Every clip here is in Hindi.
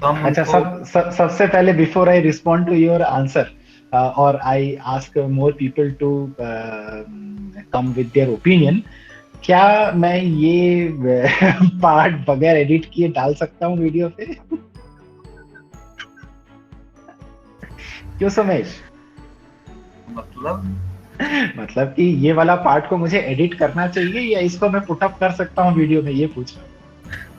तो हम अच्छा, उनको सबसे पहले before I respond to your answer और I ask more people to come with their opinion, क्या मैं ये पार्ट बगैर एडिट किए डाल सकता हूँ वीडियो पे? क्यों सोमेश? मतलब मतलब कि ये वाला पार्ट को मुझे एडिट करना चाहिए या इसको मैं पुटअप कर सकता हूँ वीडियो में, ये पूछ रहा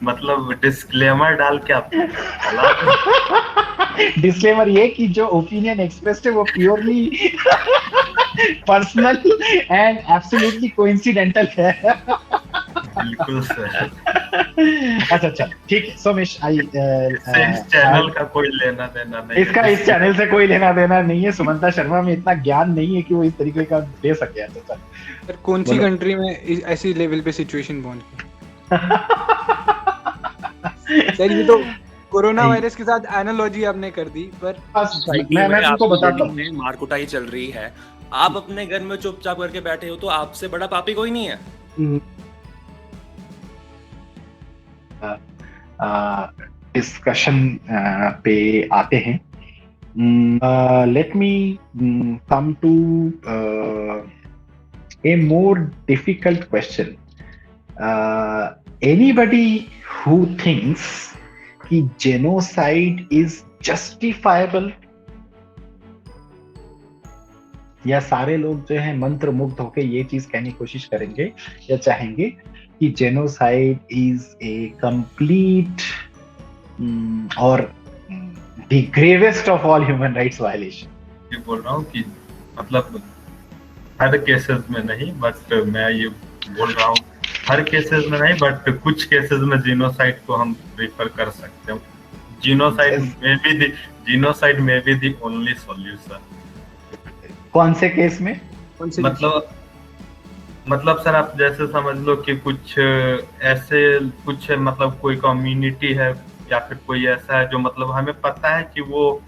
मतलब डिस्क्लेमर डाल के आप चला दें। हूँ। डिस्क्लेमर ये कि जो ओपिनियन एक्सप्रेस्ड है वो purely personal and absolutely coincidental है। बिल्कुल सर। अच्छा चल ठीक है सोमेश, आई इससे इस चैनल का कोई लेना देना नहीं है इसका इस चैनल से डिस्क्लेमर। कोई लेना देना नहीं है। सुमंता शर्मा में इतना ज्ञान नहीं है कि वो इस तरीके का दे सके। अच्छा चल सर कौन सी बोलो। कंट्री में ऐसी लेवल पे सिचुएशन पहुंच गई? सर ये तो कोरोना वायरस के साथ एनालॉजी आपने कर दी, पर सोसाइटी मैं में तुमको आपकी बताता गली हूँ। में मार कुटाई चल रही है, आप अपने घर में चुपचाप करके बैठे हो, तो आपसे बड़ा पापी कोई नहीं है। डिस्कशन पे आते हैं। Let me come to a more difficult question. Anybody who thinks कि genocide is justifiable, या सारे लोग जो है मंत्र मुग्ध होकर ये चीज कहने की कोशिश करेंगे या चाहेंगे कि जेनोसाइड इज ए कंप्लीट और the gravest of all human rights violation? ये बोल रहा हूँ कि मतलब हर केसेस में नहीं, बट मैं ये बोल रहा हूँ हर केसेस में नहीं, बट कुछ केसेस में जीनोसाइड को हम प्रीफर कर सकते हैं। जीनोसाइड में बी दी ओनली सॉल्यूशन। कौन से केस में? कौन सी? मतलब सर आप जैसे समझ लो कि कुछ ऐसे कुछ मतलब कोई कम्युनिटी है या फिर कोई ऐसा है जो मतलब हमें पता है कि वो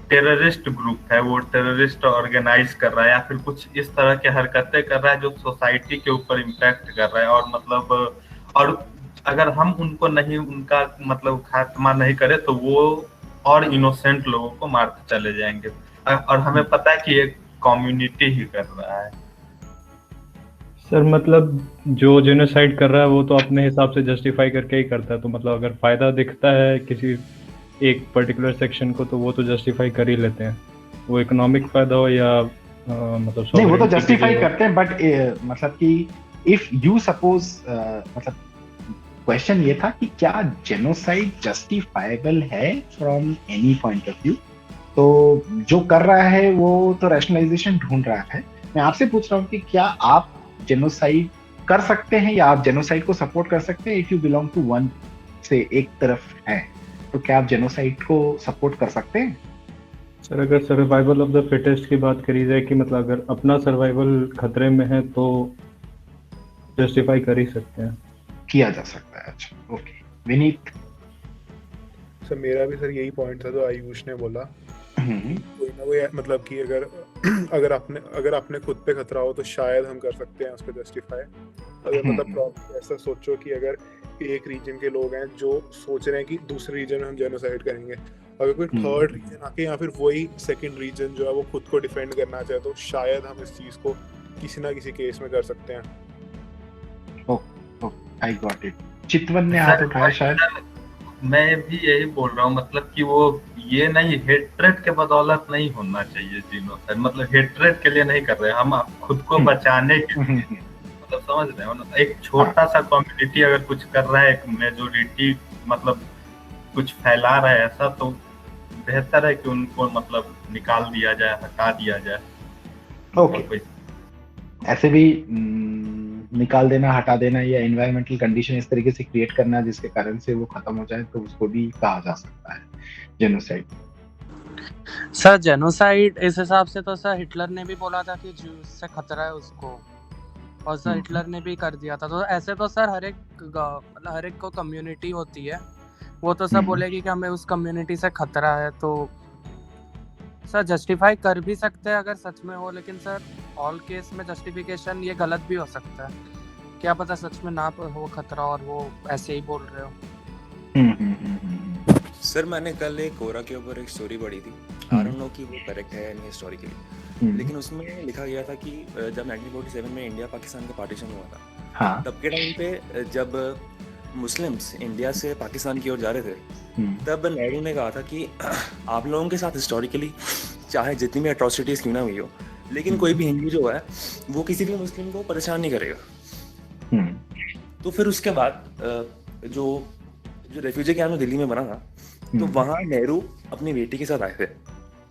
टेररिस्ट ग्रुप है, वो टेररिस्ट ऑर्गेनाइज कर रहा है या फिर कुछ इस तरह के हरकतें कर रहा है जो सोसाइटी के ऊपर इम्पैक्ट कर रहा है, और मतलब और अगर हम उनको नहीं, उनका मतलब खात्मा नहीं करे तो वो और इनोसेंट लोगों को मारते चले जाएंगे, और हमें पता है कि ये कम्युनिटी ही कर रहा है। सर मतलब जो जेनोसाइड कर रहा है वो तो अपने हिसाब से जस्टिफाई करके ही करता है, तो मतलब अगर फायदा दिखता है किसी एक पर्टिकुलर सेक्शन को तो वो तो जस्टिफाई कर ही लेते हैं, वो इकोनॉमिक फायदा हो या मतलब नहीं, वो तो सॉवरेनिटी के जस्टिफाई लिए हो। करते हैं, बट मतलब कि इफ यू सपोज, मतलब क्वेश्चन ये था कि क्या जेनोसाइड जस्टिफाइबल है from any point of view? तो जो कर रहा है वो तो रैशनलाइजेशन ढूंढ रहा है। मैं आपसे पूछ रहा हूँ कि क्या आप जेनोसाइड कर सकते हैं या आप जेनोसाइड को सपोर्ट कर सकते हैं? If you belong to one से एक तरफ है तो क्या आप जेनोसाइड को सपोर्ट कर सकते हैं? सर अगर सर्वाइवल ऑफ द फिटेस्ट की बात करी जाए कि मतलब अगर अपना सर्वाइवल खतरे में है तो जस्टिफाई कर ही सकते हैं। किया जा सकता है। अच्छा ओके, विनीत। सर मेरा भी सर यही पॉइंट था जो आयुष ने बोला, हम्म, कोई ना कोई मतलब कि अगर अगर आपने खुद पे खतरा हो तो शायद हम कर सकते हैं उसको जस्टिफाई। अगर मतलब प्रॉब्लम ऐसा सोचो कि अगर एक रीजन के लोग हैं जो सोच रहे हैं कि दूसरे रीजन में हम जेनोसाइड करेंगे, अगर कोई थर्ड रीजन आके या फिर वही सेकंड रीजन जो है वो खुद को डिफेंड करना चाहे तो शायद हम इस चीज को किसी ना किसी केस में कर सकते हैं। I got it. चितवन ने हाथ उठाया शायद। मैं भी यही बोल रहा हूँ, मतलब कि वो ये नहीं, हेट्रेड के बदौलत नहीं होना चाहिए जीनोसाइड, मतलब हेट्रेड के लिए नहीं कर रहे हम, आप खुद को बचाने के लिए, मतलब समझ रहे हो ना, एक छोटा सा कम्युनिटी अगर कुछ कर रहा है, एक मेजोरिटी मतलब कुछ फैला रहा है ऐसा, तो बेहतर है कि उनको मतलब निकाल दिया जाए, हटा दिया जाए। ओके, ऐसे भी निकाल देना, हटा देना या एनवायरमेंटल कंडीशन इस तरीके से क्रिएट करना जिसके कारण से वो खत्म हो जाए तो उसको भी कहा जा सकता है जेनोसाइड। सर जेनोसाइड इस हिसाब से तो सर हिटलर ने भी बोला था कि ज्यूज से खतरा है उसको, और सर हिटलर ने भी कर दिया था। तो ऐसे तो सर हर एक को कम्युनिटी होती है, वो तो सब बोलेगी कि हमें उस कम्युनिटी से खतरा है, तो सर जस्टिफाई कर भी सकते हैं अगर सच में हो, लेकिन सर ऑल केस में जस्टिफिकेशन ये गलत भी हो सकता है। क्या पता सच में ना हो खतरा और वो ऐसे ही बोल रहे हो। सर मैंने कल एक कोरा के ऊपर एक स्टोरी पढ़ी थी, आई डोंट नो कि वो करेक्ट है या नहीं हिस्टोरिकली, लेकिन उसमें लिखा गया था कि जब 1947 में इंडिया पाकिस्तान का पार्टीशन हुआ था, हाँ तब के टाइम पे जब मुस्लिम्स इंडिया से पाकिस्तान की ओर जा रहे थे, तब नेहरू ने कहा था कि आप लोगों के साथ हिस्टोरिकली चाहे जितनी भी अट्रॉसिटीज क्यों ना हुई हो, लेकिन कोई भी हिंदू जो है वो किसी भी मुस्लिम को परेशान नहीं करेगा। तो फिर उसके बाद जो रेफ्यूजी कैंप दिल्ली में बना था, तो वहाँ नेहरू अपनी बेटी के साथ आए थे।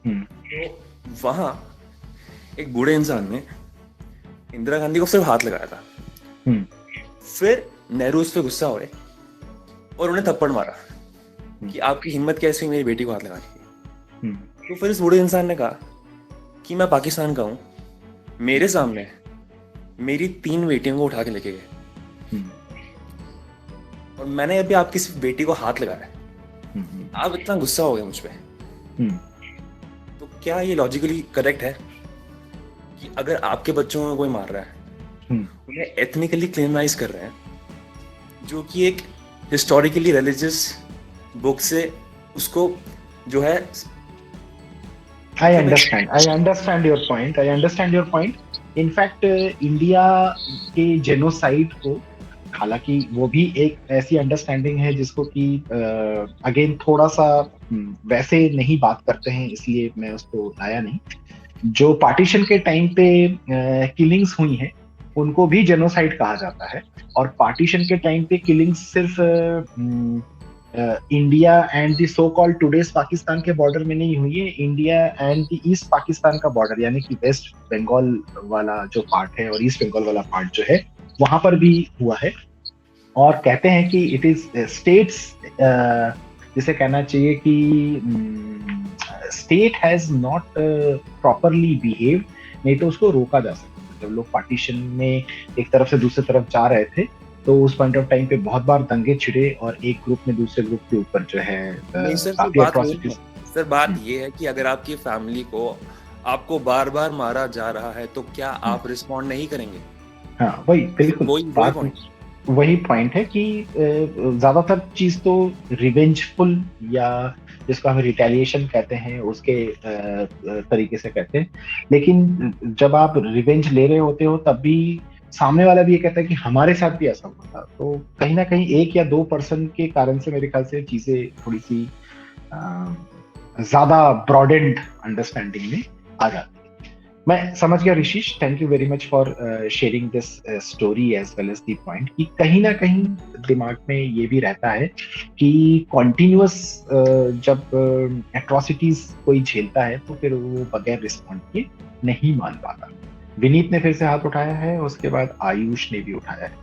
तो वहाँ एक बूढ़े इंसान ने इंदिरा गांधी को सिर्फ हाथ लगाया था। फिर नेहरू उस पर गुस्सा हुए और उन्हें थप्पड़ मारा कि आपकी हिम्मत कैसे हुई मेरी बेटी को हाथ लगाने की। तो फिर इस बूढ़े इंसान ने कहा कि मैं पाकिस्तान का हूँ, मेरे सामने मेरी 3 बेटियों को उठा के लेके गए और मैंने अभी आपकी सिर्फ बेटी को हाथ लगाया है, आप इतना गुस्सा हो गए मुझ पे। तो क्या ये लॉजिकली करेक्ट है कि अगर आपके बच्चों को कोई मार रहा है, उन्हें एथनिकली क्लेमराइज कर रहे हैं, जो कि एक हिस्टोरिकली रिलीजियस बुक से उसको जो है I understand your point. In fact, India के जेनोसाइड को, हालांकि वो भी एक ऐसी अंडरस्टैंडिंग है जिसको कि अगेन थोड़ा सा वैसे नहीं बात करते हैं, इसलिए मैं उसको लाया नहीं। जो पार्टीशन के टाइम पे किलिंग्स हुई हैं उनको भी जेनोसाइड कहा जाता है, और पार्टीशन के टाइम पे किलिंग्स सिर्फ India and the so called today's Pakistan के बॉर्डर में नहीं हुई है, India and the east Pakistan का बॉर्डर यानी कि वेस्ट बंगाल वाला जो पार्ट है और ईस्ट बंगाल वाला पार्ट जो है वहां पर भी हुआ है। और कहते हैं कि इट इज स्टेट्स, जिसे कहना चाहिए कि state has not properly behave, नहीं तो उसको रोका जा सकता। जब लोग पार्टीशन में एक तरफ से दूसरी तरफ जा रहे थे तो उस पॉइंट ऑफ टाइम पे बहुत बार दंगे छिड़े और एक ग्रुप में दूसरे ग्रुप के ऊपर जो है काफी atrocities। सर बात ये है कि अगर आपकी फैमिली को आपको बार बार मारा जा रहा है तो क्या आप रिस्पॉन्ड नहीं करेंगे? हाँ वही बिल्कुल वही पॉइंट है कि ज्यादातर चीज तो रिवेंजफुल या जिसको हम रिटेलिएशन कहते हैं उसके तरीके से कहते हैं, लेकिन जब आप रिवेंज ले रहे होते हो तब भी सामने वाला भी ये कहता है कि हमारे साथ भी ऐसा हुआ था। तो कहीं ना कहीं 1 या 2% के कारण से मेरे ख्याल से चीजें थोड़ी सी ज्यादा ब्रॉडेंड अंडरस्टैंडिंग में आ जाती है। मैं समझ गया Rishish, thank you very much for sharing this story as well as the point कि कहीं ना कहीं दिमाग में ये भी रहता है कि कॉन्टिन्यूअस जब एट्रॉसिटीज कोई झेलता है तो फिर वो बगैर रिस्पॉन्ड किए नहीं मान पाता। विनीत ने फिर से हाथ उठाया है, उसके बाद आयुष ने भी उठाया है।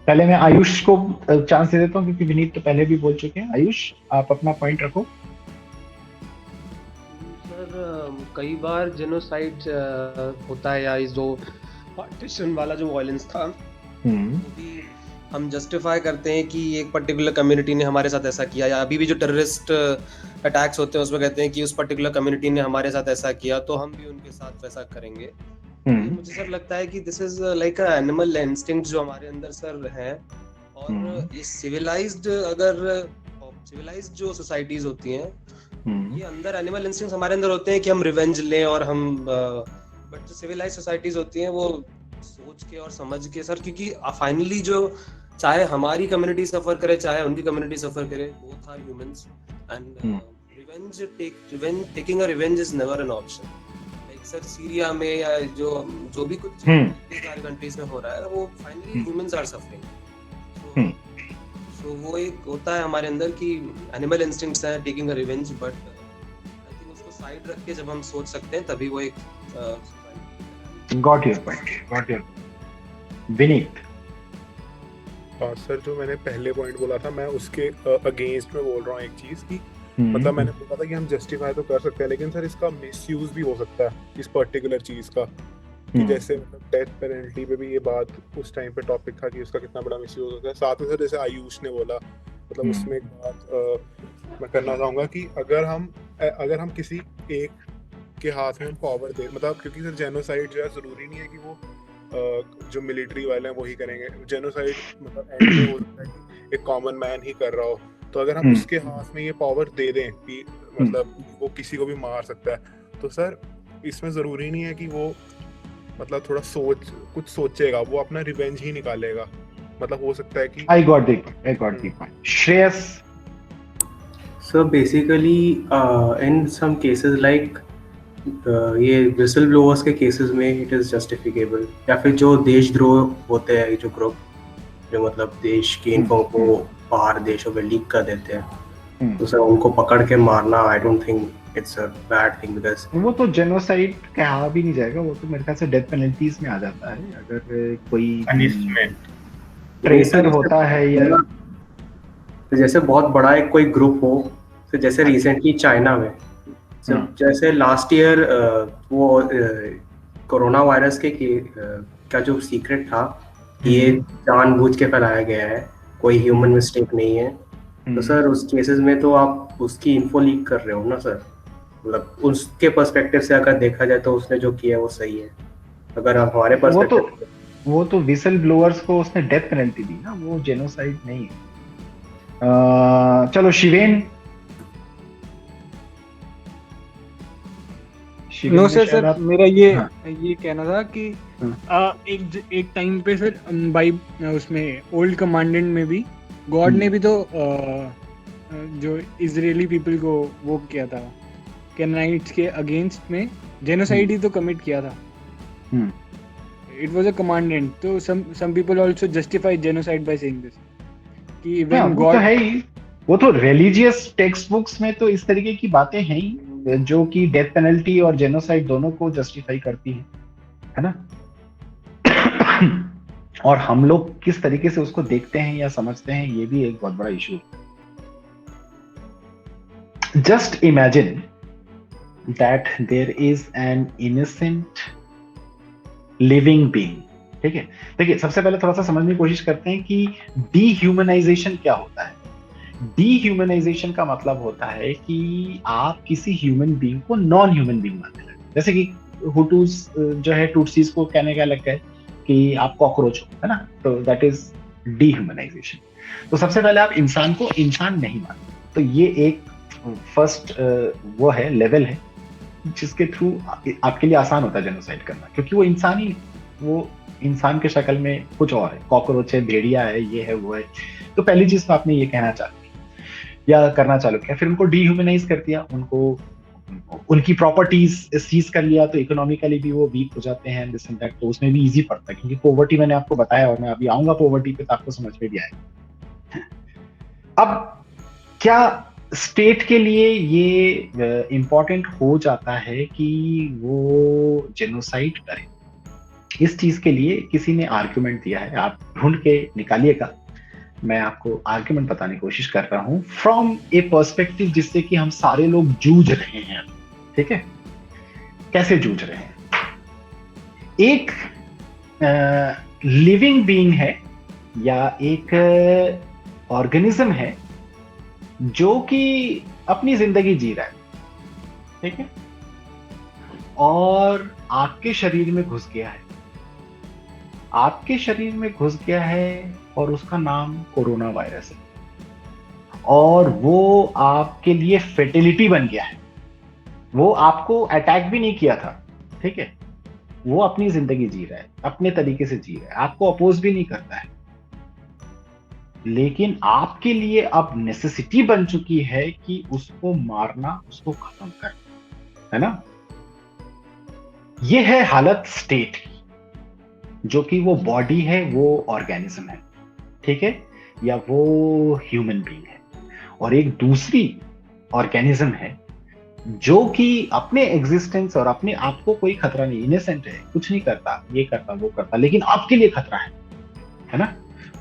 पहले मैं आयुष को चांस दे देता हूँ क्योंकि विनीत तो पहले भी बोल चुके हैं। आयुष आप अपना पॉइंट रखो। सर कई बार जेनोसाइड होता है या इस जो पार्टीशन वाला जो वायलेंस था भी हम जस्टिफाई करते हैं कि एक पर्टिकुलर कम्युनिटी ने हमारे साथ ऐसा किया, या अभी भी जो टेररिस्ट अटैक्स होते हैं उसमें कहते हैं कि उस पर्टिकुलर कम्युनिटी ने हमारे साथ ऐसा किया तो हम भी उनके साथ वैसा करेंगे। मुझे सर लगता है कि this is like a animal instinct जो हमारे अंदर सर है, और ये सिविलाइज्ड जो सोसाइटीज होती हैं ये अंदर एनिमल इंस्टिंक्ट्स हमारे अंदर होते हैं कि हम रिवेंज लें, और हम बट जो सिविलाइज्ड सोसाइटीज होती हैं वो सोच के और समझ के सर, क्योंकि फाइनली जो चाहे हमारी कम्युनिटी सफर करे चाहे उनकी कम्युनिटी सफर करे, both are humans and taking a revenge is never an option. Like sir Syria में या जो भी कुछ सारी कंट्रीज में हो रहा है वो फाइनली ह्यूमंस आर सफरिंग। सो वो एक होता है हमारे अंदर कि एनिमल इंस्टिंक्ट्स है taking a revenge, but I think उसको साइड रख के जब हम सोच सकते हैं तभी वो एक Got your point. Vineet. Sir जो मैंने पहले पॉइंट बोला था मैं उसके अगेंस्ट में बोल रहा हूँ एक चीज की, मतलब मैंने बोला था कि हम जस्टिफाई तो कर सकते हैं लेकिन सर इसका मिसयूज भी हो सकता है इस पर्टिकुलर चीज का, कि जैसे मतलब डेथ पेनल्टी पे भी ये बात उस टाइम पे टॉपिक था कि उसका कितना बड़ा मिसयूज होता है। साथ में सर जैसे आयुष ने बोला, मतलब उसमें एक बात मैं करना चाहूंगा कि अगर हम किसी एक के हाथ में पावर दे, मतलब क्योंकि सर जेनोसाइड जो है जरूरी नहीं है कि वो जो मिलिट्री वाले हैं वो ही करेंगे। जेनोसाइड मतलब एंड में हो सकता है कि एक कॉमन मैन ही कर रहा हो, तो अगर हम उसके हाथ में ये पावर दे दें कि मतलब वो किसी को भी मार सकता है, तो सर इसमें जरूरी नहीं है कि वो मतलब थोड़ा कुछ सोचेगा, वो अपना रिवेंज ही निकालेगा। मतलब हो सकता है कि I got the point. Shreyas. So basically, in some cases like ये विसल ब्लोअर्स के केसेस में इट इज जस्टिफिकेबल, या फिर जो देशद्रोह होते हैं, जो ग्रुप जो मतलब देश की इन्फो को बाहर देशों में लीक कर देते हैं, तो सर उनको पकड़ के मारना I don't think it's a bad thing, because वो तो जेनोसाइड कहा भी नहीं जाएगा, वो तो मेरे ख्याल से डेथ पेनल्टीज में आ जाता है अगर कोई ट्रेटर होता है या जैसे बहुत बड़ा एक कोई ग्रुप हो, तो जैसे रिसेंटली चाइना में जैसे लास्ट ईयर वो कोरोना वायरस के का जो सीक्रेट था ये जानबूझ के फैलाया गया है, कोई ह्यूमन मिस्टेक नहीं है, तो सर उस केसेस में तो आप उसकी इन्फो लीक कर रहे हो ना सर। मतलब उसके पर्सपेक्टिव से अगर देखा जाए तो उसने जो किया वो सही है, अगर आप हमारे पर्सपेक्टिव वो तो विसल ब्लोअर्स को उसने डेथ पेनल्टी दी ना, वो जेनोसाइड नहीं है। चलो शिवेन। नो सर मेरा ये कहना था कि एक टाइम पे सर बाई उसमें ओल्ड कमांडेंट में भी गॉड ने भी तो जो इजरायली पीपल को वो किया था, कैनानाइट्स के अगेंस्ट में जेनोसाइड ही तो कमिट किया था। इट वाज अ कमांडेंट, तो some people also justify genocide by saying this कि व्हेन गॉड तो है ही, वो तो रिलीजियस टेक्स्ट बुक्स में तो इस तरीके की बातें हैं ही जो कि डेथ पेनल्टी और जेनोसाइड दोनों को जस्टिफाई करती है ना। और हम लोग किस तरीके से उसको देखते हैं या समझते हैं, ये भी एक बहुत बड़ा इशू है। Just imagine that there is an innocent living being, ठीक है। देखिए सबसे पहले थोड़ा सा समझने की कोशिश करते हैं कि डीह्यूमनाइजेशन क्या होता है। डीह्यूमनाइजेशन का मतलब होता है कि आप किसी ह्यूमन बीइंग को नॉन ह्यूमन बीइंग मानने लगे। जैसे कि हुटूस जो है टूटसीज को कहने का लगता है कि आप कॉकरोच हो, है ना, तो दैट इज डीह्यूमनाइजेशन। तो सबसे पहले आप इंसान को इंसान नहीं मानते, तो ये एक फर्स्ट वो है, लेवल है जिसके थ्रू आपके लिए आसान होता है जेनोसाइड करना, क्योंकि वो इंसान ही, वो इंसान के शक्ल में कुछ और है, कॉकरोच है, भेड़िया है, ये है वो है। तो पहली चीज तो आपने ये कहना चाहते या करना चालू किया, फिर उनको डीह्यूमनाइज कर दिया, उनको उनकी प्रॉपर्टीज सीज कर लिया, तो इकोनॉमिकली भी वो वीक हो जाते हैं दिस एंड दैट। तो उसमें भी इजी पड़ता है, क्योंकि पॉवर्टी मैंने आपको बताया और मैं अभी आऊंगा पॉवर्टी पे, तो आपको समझ में भी आएगा। अब क्या स्टेट के लिए ये इंपॉर्टेंट हो जाता है कि वो जेनोसाइड करे? इस चीज के लिए किसी ने आर्ग्यूमेंट दिया है, आप ढूंढ के निकालिएगा, मैं आपको आर्ग्यूमेंट बताने की कोशिश कर रहा हूं फ्रॉम ए पर्सपेक्टिव जिससे कि हम सारे लोग जूझ रहे हैं, ठीक है। कैसे जूझ रहे हैं? एक लिविंग बीइंग है या एक ऑर्गेनिज्म है जो कि अपनी जिंदगी जी रहा है, ठीक है, और आपके शरीर में घुस गया है, आपके शरीर में घुस गया है और उसका नाम कोरोना वायरस है, और वो आपके लिए फेटिलिटी बन गया है। वो आपको अटैक भी नहीं किया था, ठीक है, वो अपनी जिंदगी जी रहा है, अपने तरीके से जी रहा है, आपको अपोज भी नहीं करता है, लेकिन आपके लिए अब नेसेसिटी बन चुकी है कि उसको मारना, उसको खत्म करना, है ना। ये है हालत स्टेट की, जो कि वो बॉडी है, वो ऑर्गेनिज्म है, ठीक है, या वो ह्यूमन बीइंग है। और एक दूसरी ऑर्गेनिज्म है जो कि अपने एग्जिस्टेंस और अपने आप को कोई खतरा नहीं, इनोसेंट है, कुछ नहीं करता, ये करता वो करता, लेकिन आपके लिए खतरा है ना,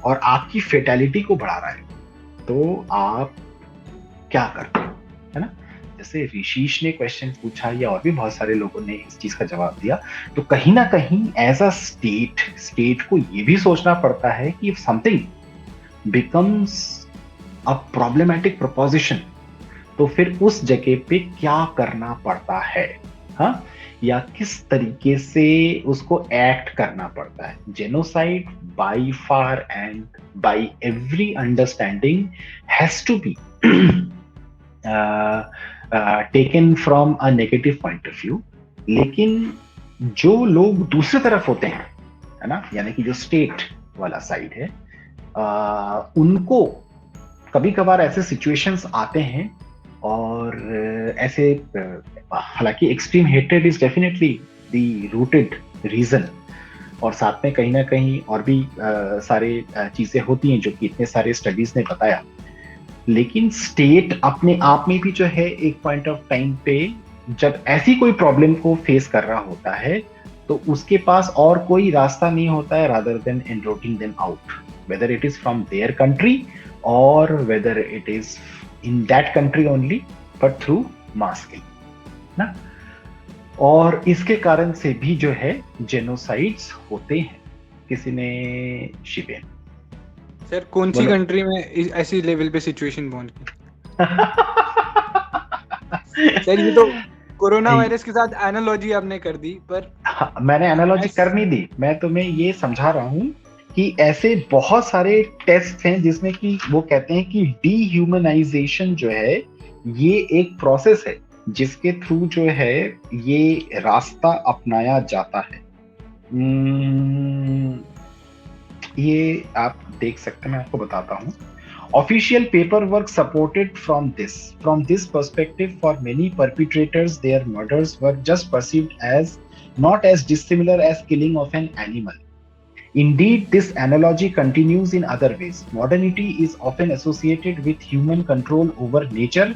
और आपकी फेटेलिटी को बढ़ा रहा है। तो आप क्या करते हो, है ना। जैसे ऋषिश ने क्वेश्चन पूछा या और भी बहुत सारे लोगों ने इस चीज का जवाब दिया, तो कहीं ना कहीं एज अ स्टेट को ये भी सोचना पड़ता है कि if something becomes a problematic proposition, तो फिर उस जगह पे क्या करना पड़ता है। हाँ, या किस तरीके से उसको एक्ट करना पड़ता है। Genocide by far and by every understanding has to be taken from a negative point of view, लेकिन जो लोग दूसरी तरफ होते हैं, है ना, यानी कि जो स्टेट वाला साइड है, उनको कभी कभार ऐसे सिचुएशंस आते हैं और ऐसे, हालांकि extreme hatred is definitely the rooted reason, और साथ में कहीं ना कहीं और भी सारे चीजें होती हैं जो कि इतने सारे स्टडीज ने बताया, लेकिन स्टेट अपने आप में भी जो है एक पॉइंट ऑफ टाइम पे जब ऐसी कोई प्रॉब्लम को फेस कर रहा होता है तो उसके पास और कोई रास्ता नहीं होता है rather than enrolling them out, whether it is from their country or whether it is in that country only, but through mass killing, ना। और इसके कारण से भी जो है जेनोसाइड्स होते हैं। किसी ने शिबे सर कौन सी कंट्री में ऐसी लेवल पे सिचुएशन पहुंच गई? सर ये तो कोरोना वायरस के साथ एनालॉजी आपने कर दी, पर मैंने एनालॉजी कर नहीं दी, मैं तुम्हें ये समझा रहा हूँ कि ऐसे बहुत सारे टेस्ट हैं जिसमें कि वो कहते हैं कि डीह्यूमनाइजेशन जो है ये एक प्रोसेस है जिसके थ्रू जो है ये रास्ता अपनाया जाता है। ये आप देख सकते हैं, मैं आपको बताता हूँ। Official paperwork supported from this perspective, for many perpetrators, their murders were just perceived as not as dissimilar as killing of an animal. Indeed, this analogy continues in other ways. Modernity is often associated with human control over nature,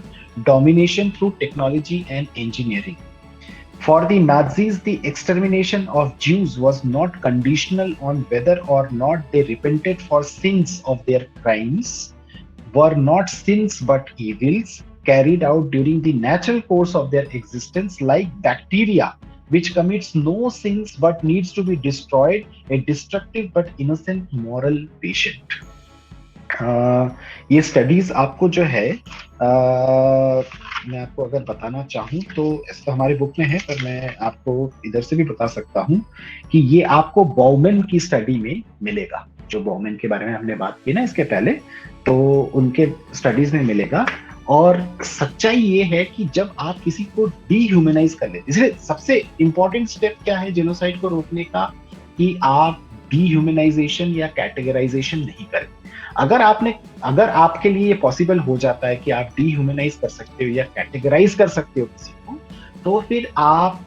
domination through technology and engineering. For the Nazis, the extermination of Jews was not conditional on whether or not they repented for sins of their crimes, were not sins but evils carried out during the natural course of their existence, like bacteria which commits no sins but needs to be destroyed, a destructive but innocent moral patient. ये स्टडीज आपको जो है मैं आपको अगर बताना चाहूँ तो ऐसा हमारे बुक में है, पर मैं आपको इधर से भी बता सकता हूँ कि ये आपको बाउमन की स्टडी में मिलेगा। जो बाउमन के बारे में हमने बात की ना इसके पहले, तो उनके स्टडीज में मिलेगा। और सच्चाई ये है कि जब आप किसी को डीह्यूमनाइज कर लेते, इसलिए सबसे इंपॉर्टेंट स्टेप क्या है जेनोसाइड को रोकने का, कि आप डीह्यूमनाइजेशन या कैटेगराइजेशन नहीं करें। अगर आपके लिए ये पॉसिबल हो जाता है कि आप डीह्यूमनाइज कर सकते हो या कैटेगराइज कर सकते हो किसी को, तो फिर आप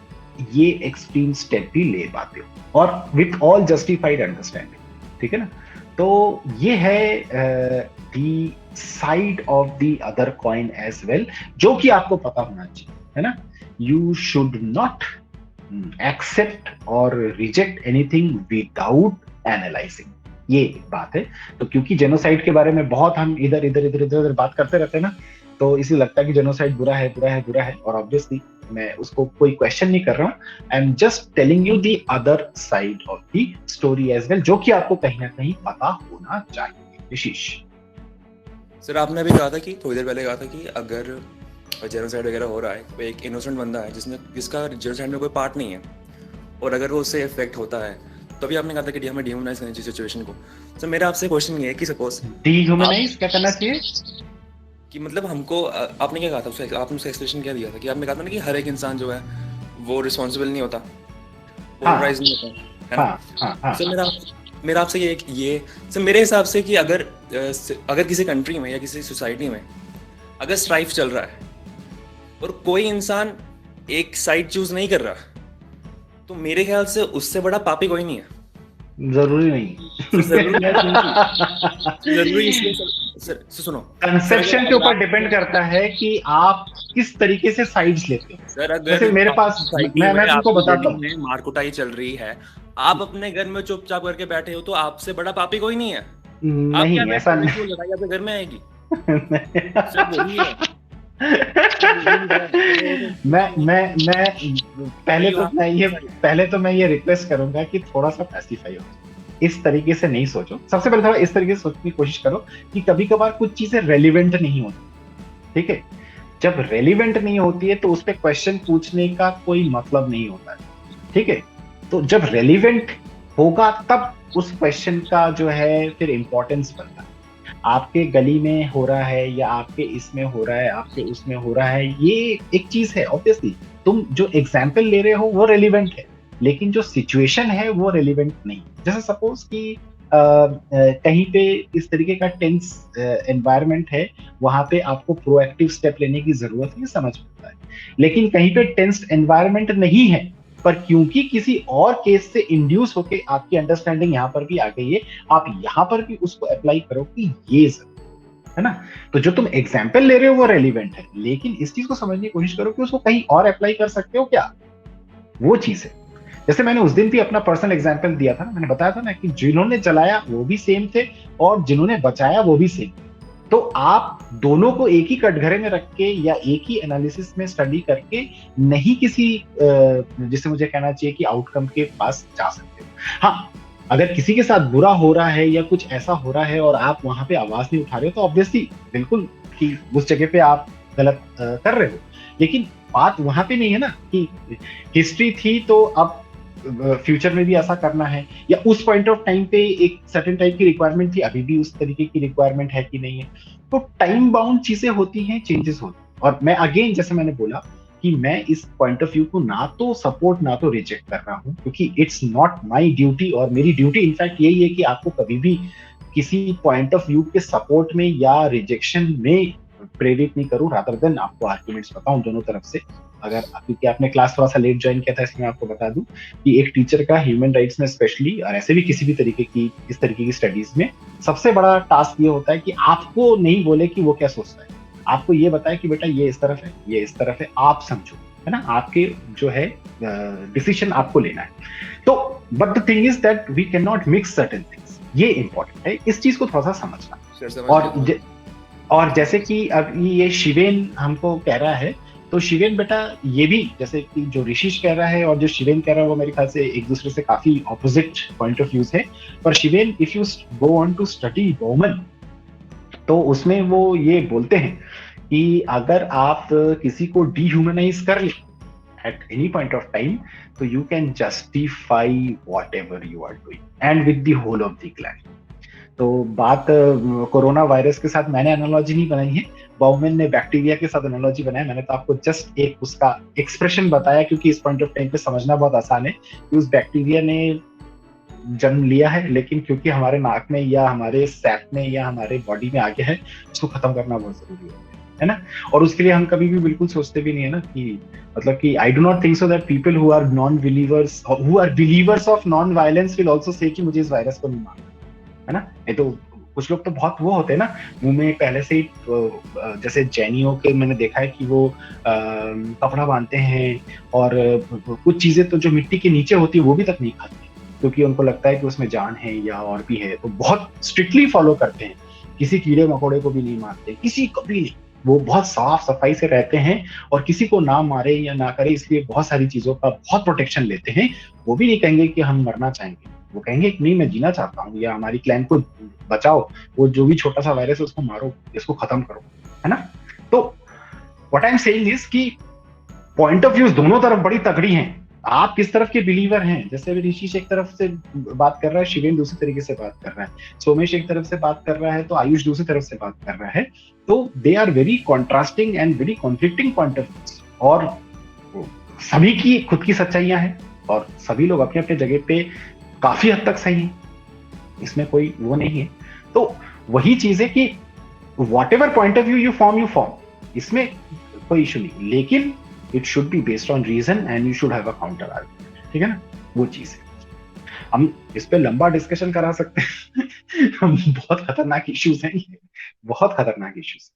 ये एक्सट्रीम स्टेप भी ले पाते हो, और विथ ऑल जस्टिफाइड अंडरस्टैंडिंग, ठीक है ना। तो ये है the side of the other coin as well, जो कि आपको पता होना चाहिए, है ना। यू शुड नॉट एक्सेप्ट और रिजेक्ट एनीथिंग विदाउट एनालाइजिंग, ये बात है। तो क्योंकि जेनोसाइड के बारे में बहुत हम इधर बात करते रहते हैं ना, तो इसी लगता है कि जेनोसाइड बुरा है, और ऑब्वियसली मैं उसको कोई क्वेश्चन नहीं कर रहा हूँ। I am just telling you the other side of the story as well, जो कि आपको कहीं ना कहीं पता होना चाहिए। आशीष सर, आपने अभी कहा था कि थोड़ी देर पहले कहा था कि अगर जेनोसाइड वगैरह हो रहा है, तो एक इनोसेंट बंदा है जिसका जेनोसाइड में कोई पार्ट नहीं है, और अगर वो उससे इफेक्ट होता है, तो अभी आपने कहा था कि हमें डिह्यूमनाइज करनी चाहिए सिचुएशन को। तो मेरा आपसे क्वेश्चन ये है कि सपोज डिह्यूमनाइज क्या करना चाहिए, कि मतलब हमको, आपने क्या कहा था, आपने उसका एक्सप्लेनेशन क्या दिया था कि आपने कहा था ना कि हर एक इंसान जो है वो रिस्पॉन्सिबल नहीं होता, पोलराइज नहीं होता, है ना। सर मेरा आपसे ये सर मेरे हिसाब से कि अगर किसी कंट्री में या किसी सोसाइटी में अगर स्ट्राइफ चल रहा है और कोई इंसान एक साइड चूज नहीं कर रहा, तो मेरे ख्याल से उससे बड़ा पापी कोई नहीं है। जरूरी नहीं, जरूरी इसलिए सर सुनो, कंसेप्शन के ऊपर डिपेंड करता है कि आप किस तरीके से साइड्स लेते हो। सर अगर मेरे पास मैं तुमको बताता हूँ, मारकुटाई चल रही है, आप अपने घर में चुपचाप करके बैठे हो, तो आपसे बड़ा पापी कोई नहीं है। नहीं, ऐसा नहीं, लड़ाई आपके घर में आएगी। मैं पहले तो मैं ये रिक्वेस्ट करूंगा कि थोड़ा सा पैसिफाई हो, इस तरीके से नहीं सोचो। सबसे पहले थोड़ा इस तरीके से सोचने की कोशिश करो कि कभी कभार कुछ चीजें रेलिवेंट नहीं होती, ठीक है। जब रेलिवेंट नहीं होती है तो उस पर क्वेश्चन पूछने का कोई मतलब नहीं होता है, ठीक है। तो जब रेलिवेंट होगा तब उस क्वेश्चन का जो है फिर इम्पोर्टेंस बनता है। आपके गली में हो रहा है या आपके इसमें हो रहा है, आपके उसमें हो रहा है, ये एक चीज है। ऑब्वियसली तुम जो एग्जाम्पल ले रहे हो वो रेलिवेंट है, लेकिन जो सिचुएशन है वो रेलिवेंट नहीं। जैसे सपोज कि कहीं पे इस तरीके का टेंस एनवायरनमेंट है, वहां पे आपको प्रोएक्टिव स्टेप लेने की जरूरत है, समझ में आता है। लेकिन कहीं पे टेंस एनवायरनमेंट नहीं है, पर क्योंकि किसी और केस से इंड्यूस होके आपकी अंडरस्टैंडिंग यहाँ पर भी आ गई है, आप यहाँ पर भी उसको अप्लाई करो कि ये है ना। तो जो तुम एग्जाम्पल ले रहे हो वो रेलिवेंट है, लेकिन इस चीज को समझने की कोशिश करो कि उसको कहीं और अप्लाई कर सकते हो क्या, वो चीज है। जैसे मैंने उस दिन भी अपना पर्सनल एग्जाम्पल दिया था, मैंने बताया था ना कि जिन्होंने जलाया वो भी सेम थे और जिन्होंने बचाया वो भी सेम। तो आप दोनों को एक ही कटघरे में रख के या एक ही एनालिसिस में स्टडी करके नहीं किसी जिसे मुझे कहना चाहिए कि आउटकम के पास जा सकते हो। हाँ, अगर किसी के साथ बुरा हो रहा है या कुछ ऐसा हो रहा है और आप वहां पे आवाज नहीं उठा रहे हो तो ऑब्वियसली बिल्कुल कि उस जगह पे आप गलत कर रहे हो। लेकिन बात वहां पे नहीं है ना कि हिस्ट्री थी तो अब फ्यूचर में भी ऐसा करना है, या उस पॉइंट ऑफ टाइम पे एक सर्टेन टाइप की रिक्वायरमेंट थी, अभी भी उस तरीके की रिक्वायरमेंट है कि नहीं है। तो टाइम बाउंड चीजें होती हैं, चेंजेस होती हैं। और मैं अगेन जैसे मैंने बोला कि मैं इस पॉइंट ऑफ व्यू को ना तो सपोर्ट ना तो रिजेक्ट कर रहा हूँ, क्योंकि इट्स नॉट माय ड्यूटी। और मेरी ड्यूटी इनफैक्ट यही है कि आपको कभी भी किसी पॉइंट ऑफ व्यू के सपोर्ट में या रिजेक्शन में प्रेरित नहीं करूं, रादर देन आपको आर्ग्यूमेंट्स बताऊं दोनों तरफ से। अगर क्योंकि आपने क्लास थोड़ा सा लेट ज्वाइन किया था, इसमें आपको बता दूं कि एक टीचर का ह्यूमन राइट्स में स्पेशली और ऐसे भी किसी भी तरीके की इस तरीके की स्टडीज में सबसे बड़ा टास्क ये होता है कि आपको नहीं बोले कि वो क्या सोचता है, आपको ये बताए कि बेटा ये इस तरफ है, ये इस तरफ है, आप समझो, है ना। आपके जो है डिसीजन आपको लेना है। तो but the thing is that we can not mix certain things, ये इंपॉर्टेंट है, इस चीज को थोड़ा सा समझना। और जैसे कि अब ये शिवेन हमको कह रहा है, तो शिवेन बेटा ये भी जैसे कि जो ऋषिश कह रहा है और जो शिवेन कह रहा है वो मेरे ख्याल से एक दूसरे से काफी ऑपोजिट पॉइंट ऑफ व्यूज है। पर Shiven if you go on to study Bauman, तो उसमें वो ये बोलते हैं कि अगर आप किसी को डिह्यूमनाइज कर ले at any point of time, तो you can justify whatever you are doing and with the whole of the clan. तो बात कोरोना वायरस के साथ मैंने एनालॉजी नहीं बनाई है, बाउमैन ने बैक्टीरिया के साथ एनालॉजी बनाया। मैंने तो आपको जस्ट एक उसका एक्सप्रेशन बताया, क्योंकि इस पॉइंट ऑफ टाइम पे समझना बहुत आसान है कि उस बैक्टीरिया ने जन्म लिया है, लेकिन क्योंकि हमारे नाक में या हमारे सैप में या हमारे बॉडी में आ गया है, उसको खत्म करना बहुत जरूरी है ना। और उसके लिए हम कभी भी बिल्कुल सोचते भी नहीं है ना कि मतलब कि I do not think so that people who are non believers, who are believers of non violence will also say कि मुझे इस वायरस को नहीं मारना, है ना। ये तो कुछ लोग तो बहुत वो होते हैं ना, मुंह में पहले से ही, जैसे जैनियों के मैंने देखा है कि वो कपड़ा बांधते हैं और कुछ चीजें तो जो मिट्टी के नीचे होती है वो भी तक नहीं खाते, क्योंकि उनको लगता है कि उसमें जान है या और भी है। तो बहुत स्ट्रिक्टली फॉलो करते हैं, किसी कीड़े मकोड़े को भी नहीं मारते, किसी को भी नहीं। वो बहुत साफ सफाई से रहते हैं और किसी को ना मारे या ना करे, इसलिए बहुत सारी चीजों का बहुत प्रोटेक्शन लेते हैं। वो भी नहीं कहेंगे कि हम मरना चाहेंगे, वो कहेंगे कि नहीं मैं जीना चाहता हूँ, या हमारी क्लैन को बचाओ, वो जो भी छोटा सा वायरस है उसको मारो, इसको खत्म करो, है ना। तो what I am saying is कि पॉइंट ऑफ व्यूज दोनों तरफ बड़ी तगड़ी हैं। आप किस तरफ के बिलीवर हैं, जैसे ऋषिश एक तरफ से बात कर रहा है, शिवेन दूसरी तरीके से बात कर रहा है, सोमेश एक तरफ से बात कर रहा है, तो आयुष दूसरी तरफ से बात कर रहा है। तो they are very contrasting and very conflicting point of views, और सभी की खुद की सच्चाइयां हैं और सभी लोग अपने अपने जगह पे काफी हद तक सही है, इसमें कोई वो नहीं है। तो वही चीज है कि whatever point of view you form, इसमें कोई इशू नहीं, लेकिन it should be based on reason and you should have a counter argument, ठीक है ना, वो चीज है। हम इस पे लंबा डिस्कशन करा सकते हैं हम बहुत खतरनाक इश्यूज हैं ये, बहुत खतरनाक इश्यूज।